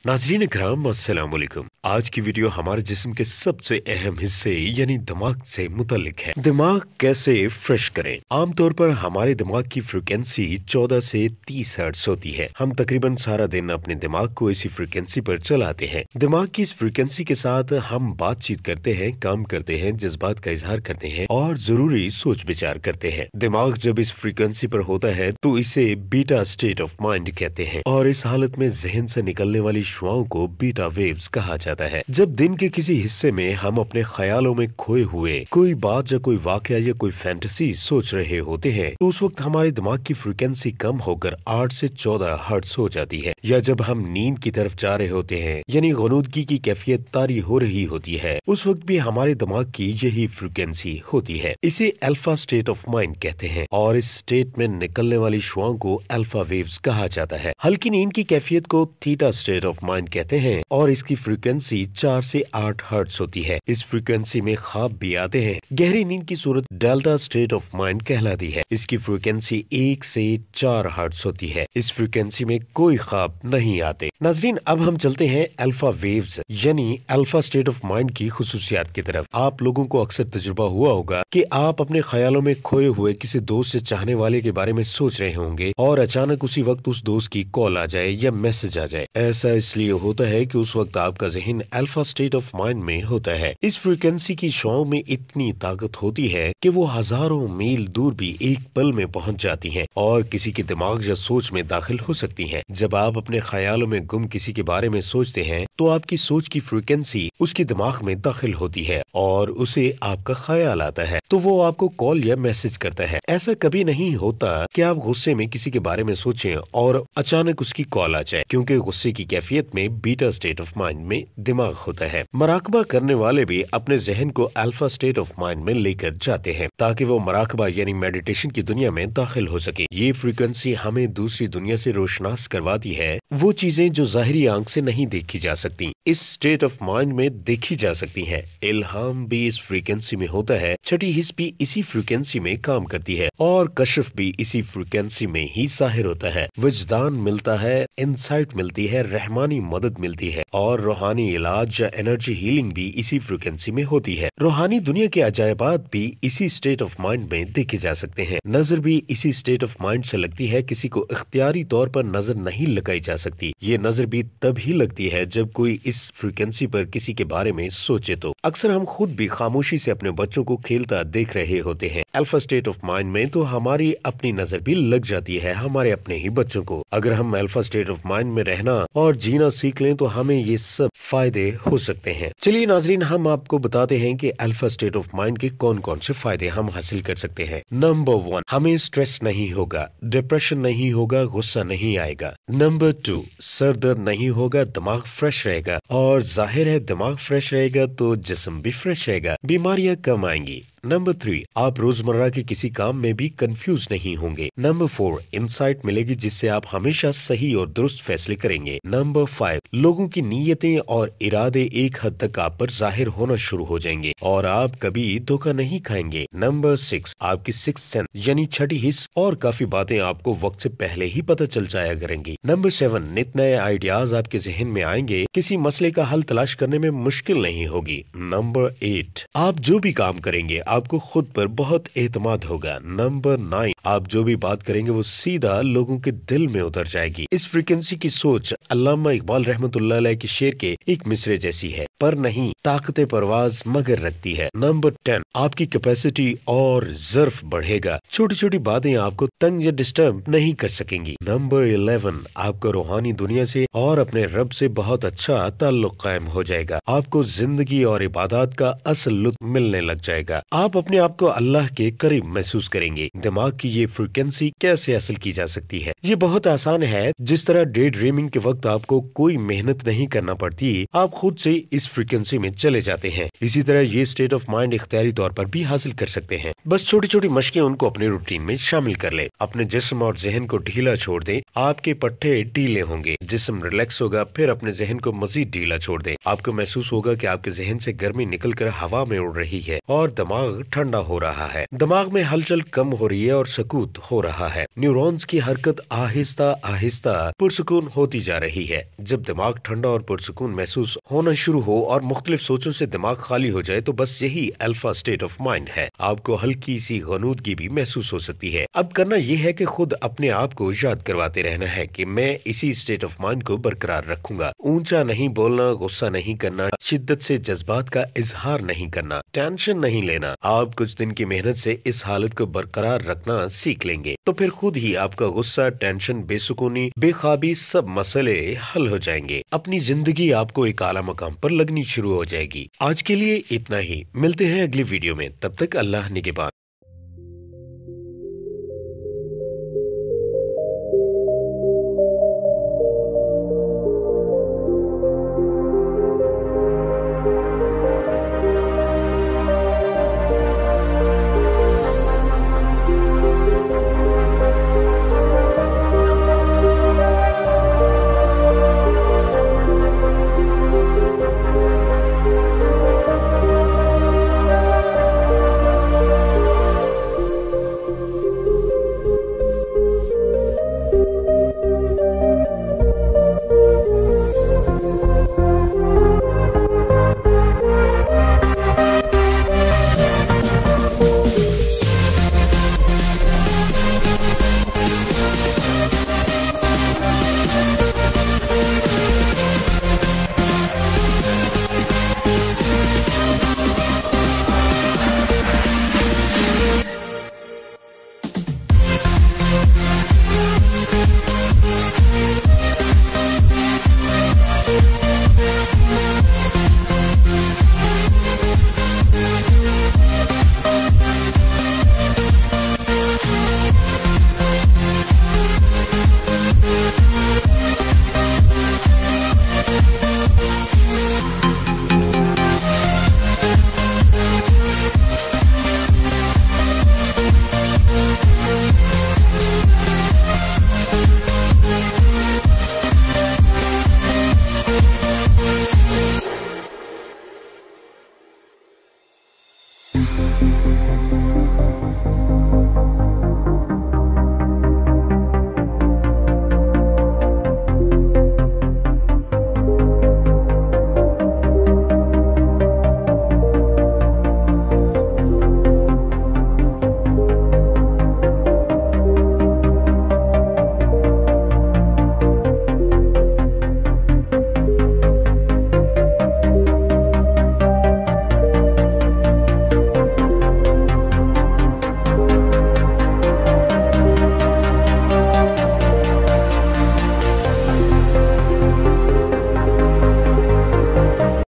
नाज़रीन इकराम अस्सलाम वालेकुम। आज की वीडियो हमारे जिस्म के सबसे अहम हिस्से यानी दिमाग से मुतल्लिक है। दिमाग कैसे फ्रेश करें। आमतौर पर हमारे दिमाग की फ्रीक्वेंसी 14 से 30 हर्ट्ज होती है। हम तकरीबन सारा दिन अपने दिमाग को इसी फ्रीक्वेंसी पर चलाते हैं। दिमाग की इस फ्रीक्वेंसी के साथ हम बातचीत करते हैं, काम करते हैं, जज्बात का इजहार करते हैं और जरूरी सोच विचार करते हैं। दिमाग जब इस फ्रीक्वेंसी पर होता है तो इसे बीटा स्टेट ऑफ माइंड कहते हैं और इस हालत में जहन से निकलने वाली शुआओं को बीटा वेव्स कहा जाता है। जब दिन के किसी हिस्से में हम अपने ख्यालों में खोए हुए कोई बात या कोई वाकया या कोई फैंटेसी सोच रहे होते हैं तो उस वक्त हमारे दिमाग की फ्रीक्वेंसी कम होकर 8 से 14 हर्ट्ज हो जाती है। या जब हम नींद की तरफ जा रहे होते हैं यानी गनूदगी की कैफियत तारी हो रही होती है, उस वक्त भी हमारे दिमाग की यही फ्रीक्वेंसी होती है। इसे अल्फा स्टेट ऑफ माइंड कहते हैं और इस स्टेट में निकलने वाली शुआओं को अल्फा वेव्स कहा जाता है। हल्की नींद की कैफियत को थीटा स्टेट ऑफ माइंड कहते हैं और इसकी फ्रीक्वेंसी 4 से 8 हर्ट्ज होती है। इस फ्रीक्वेंसी में ख्वाब भी आते हैं। गहरी नींद की सूरत डेल्टा स्टेट ऑफ माइंड कहलाती है। इसकी फ्रीक्वेंसी 1 से 4 हर्ट्ज होती है। इस फ्रीक्वेंसी में कोई ख्वाब नहीं आते। नाज़रीन, अब हम चलते हैं अल्फा वेव्स यानी अल्फा स्टेट ऑफ माइंड की खुसूसियात की तरफ। आप लोगों को अक्सर तजुर्बा हुआ होगा कि आप अपने ख्यालों में खोए हुए किसी दोस्त या चाहने वाले के बारे में सोच रहे होंगे और अचानक उसी वक्त उस दोस्त की कॉल आ जाए या मैसेज आ जाए। ऐसा इसलिए होता है कि उस वक्त आपका ज़हन अल्फा स्टेट ऑफ माइंड में होता है। इस फ्रीक्वेंसी की शुआओं में इतनी ताकत होती है कि वो हजारों मील दूर भी एक पल में पहुंच जाती हैं और किसी के दिमाग या सोच में दाखिल हो सकती हैं। जब आप अपने ख्यालों में गुम किसी के बारे में सोचते हैं तो आपकी सोच की फ्रीक्वेंसी उसके दिमाग में दाखिल होती है और उसे आपका ख्याल आता है तो वो आपको कॉल या मैसेज करता है। ऐसा कभी नहीं होता कि आप गुस्से में किसी के बारे में सोचें और अचानक उसकी कॉल आ जाए, क्योंकि गुस्से की कैफियत में बीटा स्टेट ऑफ माइंड में दिमाग होता है। मराकबा करने वाले भी अपने जहन को अल्फा स्टेट ऑफ माइंड में लेकर जाते हैं ताकि वो मराकबा यानी मेडिटेशन की दुनिया में दाखिल हो सके। ये फ्रीक्वेंसी हमें दूसरी दुनिया से रोशनास करवाती है, वो चीजें जो जाहिरी आंख से नहीं देखी जा सकती इस स्टेट ऑफ माइंड में देखी जा सकती है। इल्हाम भी इस फ्रीक्वेंसी में होता है, छठी हिस्स भी इसी फ्रीक्वेंसी में काम करती है और कशफ भी इसी फ्रीक्वेंसी में ही जाहिर होता है। वजदान मिलता है, इंसाइट मिलती है, रहमानी मदद मिलती है और रूहानी इलाज या एनर्जी हीलिंग भी इसी फ्रीक्वेंसी में होती है। रूहानी दुनिया के अजायबात भी इसी स्टेट ऑफ माइंड में देखे जा सकते हैं। नजर भी इसी स्टेट ऑफ माइंड से लगती है। किसी को इख्तियारी तौर पर नजर नहीं लगाई जा सकती। ये नजर भी तभी लगती है जब कोई इस फ्रीक्वेंसी पर किसी के बारे में सोचे तो। अक्सर हम खुद भी खामोशी से अपने बच्चों को खेलता देख रहे होते हैं। अल्फा स्टेट ऑफ माइंड में तो हमारी अपनी नजर भी लग जाती है हमारे अपने ही बच्चों को। अगर हम अल्फा स्टेट ऑफ माइंड में रहना और जीना सीख लें तो हमें ये सब फायदे हो सकते हैं। चलिए नाजरीन, हम आपको बताते हैं कि अल्फा स्टेट ऑफ माइंड के कौन कौन से फायदे हम हासिल कर सकते हैं। नंबर 1, हमें स्ट्रेस नहीं होगा, डिप्रेशन नहीं होगा, गुस्सा नहीं आएगा। नंबर 2, सर दर्द नहीं होगा, दिमाग फ्रेश रहेगा और जाहिर है दिमाग फ्रेश रहेगा तो जिस्म भी फ्रेश रहेगा, बीमारियां कम आएंगी। नंबर 3, आप रोजमर्रा के किसी काम में भी कंफ्यूज नहीं होंगे। नंबर 4, इंसाइट मिलेगी जिससे आप हमेशा सही और दुरुस्त फैसले करेंगे। नंबर 5, लोगों की नीयतें और इरादे एक हद तक आप पर जाहिर होना शुरू हो जाएंगे और आप कभी धोखा नहीं खाएंगे। नंबर 6, आपकी सिक्स्थ सेंस यानी छठी हिस्स और काफी बातें आपको वक्त से पहले ही पता चल जाया करेंगी। नंबर 7, नित नए आइडियाज आपके जहन में आएंगे, किसी मसले का हल तलाश करने में मुश्किल नहीं होगी। नंबर 8, आप जो भी काम करेंगे आपको खुद पर बहुत एतमाद होगा। नंबर 9, आप जो भी बात करेंगे वो सीधा लोगों के दिल में उतर जाएगी। इस फ्रीक्वेंसी की सोच अल्लामा इकबाल रहमतुल्लाह अलैह के शेर के एक मिसरे जैसी है, पर नहीं ताकत परवाज मगर रखती है। नंबर 10, आपकी कैपेसिटी और ज़र्फ बढ़ेगा, छोटी छोटी बातें आपको तंग या डिस्टर्ब नहीं कर सकेंगी। नंबर 11, आपको रूहानी दुनिया से और अपने रब से बहुत अच्छा ताल्लुक कायम हो जाएगा। आपको जिंदगी और इबादत का असल लुत्फ मिलने लग जाएगा। आप अपने आप को अल्लाह के करीब महसूस करेंगे। दिमाग की ये फ्रीक्वेंसी कैसे हासिल की जा सकती है? ये बहुत आसान है। जिस तरह डे ड्रीमिंग के वक्त आपको कोई मेहनत नहीं करना पड़ती, आप खुद से इस फ्रीक्वेंसी में चले जाते हैं, इसी तरह ये स्टेट ऑफ माइंड इख्तियारी तौर पर भी हासिल कर सकते हैं। बस छोटी छोटी मशकें उनको अपने रूटीन में शामिल कर ले। अपने जिस्म और जहन को ढीला छोड़ दे, आपके पट्टे ढीले होंगे, जिस्म रिलैक्स होगा। फिर अपने जहन को मजीद ढीला छोड़ दे, आपको महसूस होगा कि आपके जहन से गर्मी निकल कर हवा में उड़ रही है और दिमाग दिमाग ठंडा हो रहा है, दिमाग में हलचल कम हो रही है और सकूत हो रहा है। न्यूरॉन्स की हरकत आहिस्ता आहिस्ता पुरसुकून होती जा रही है। जब दिमाग ठंडा और पुरसुकून महसूस होना शुरू हो और मुख्तलिफ सोचों से दिमाग खाली हो जाए तो बस यही अल्फा स्टेट ऑफ माइंड है। आपको हल्की सी गनूदगी भी महसूस हो सकती है। अब करना यह है कि खुद अपने आप को याद करवाते रहना है कि मैं इसी स्टेट ऑफ माइंड को बरकरार रखूंगा। ऊंचा नहीं बोलना, गुस्सा नहीं करना, शिद्दत से जज्बात का इजहार नहीं करना, टेंशन नहीं लेना। आप कुछ दिन की मेहनत से इस हालत को बरकरार रखना सीख लेंगे तो फिर खुद ही आपका गुस्सा, टेंशन, बेसुकूनी, बेख्वाबी सब मसले हल हो जाएंगे। अपनी जिंदगी आपको एक आला मकाम पर लगनी शुरू हो जाएगी। आज के लिए इतना ही, मिलते हैं अगली वीडियो में। तब तक अल्लाह निगहबान।